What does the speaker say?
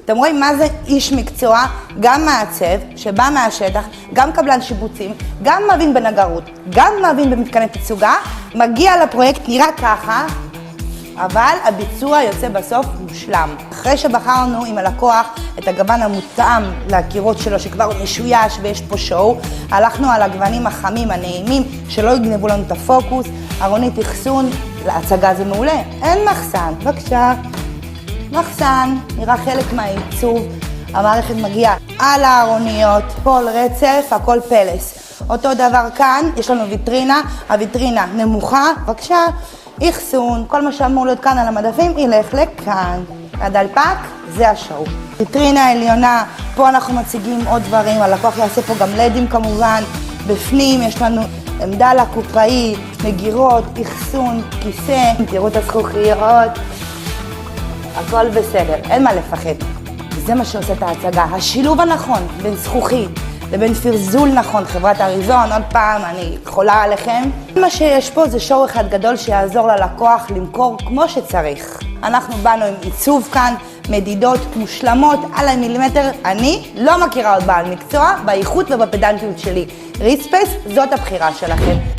אתם רואים מה זה איש מקצוע, גם מעצב, שבא מהשטח, גם קבלן שיבוצים, גם מבין בנגרות, גם מבין במתקני תצוגה, מגיע לפרויקט, נראה ככה, אבל הביצוע יוצא בסוף מושלם. אחרי שבחרנו עם הלקוח את הגוון המותאם לקירות שלו, שכבר הוא משויש ויש פה שואו, הלכנו על הגוונים החמים, הנעימים, שלא יגנבו לנו את הפוקוס. ארונית אחסון, להצגה זה מעולה. אין מחסן, בבקשה. מחסן, נראה חלק מהעיצוב. המערכת מגיעה על הארוניות, כל רצף, הכל פלס. אותו דבר כאן, יש לנו ויטרינה, הויטרינה נמוכה, בבקשה. אחסון, כל מה שאמור להיות כאן על המדפים, ילך לכאן. הדלפק, זה השואו. ויטרינה עליונה, פה אנחנו מציגים עוד דברים, הלקוח יעשה פה גם לדים כמובן. בפנים יש לנו עמדה לקופאי, מגירות, אחסון, כיסא, תראו את הזכוכיות. הכל בסדר, אין מה לפחד. זה מה שעושה את ההצגה, השילוב הנכון בין זכוכית לבין פרזול נכון, חברת אריזון, עוד פעם, אני חולה עליכם. מה שיש פה זה שואו אחד גדול שיעזור ללקוח למכור כמו שצריך. אנחנו באנו עם עיצוב כאן, מדידות מושלמות על המילימטר. אני לא מכירה עוד בעל מקצוע, באיכות ובפדנטיות שלי. ריספייס, זאת הבחירה שלכם.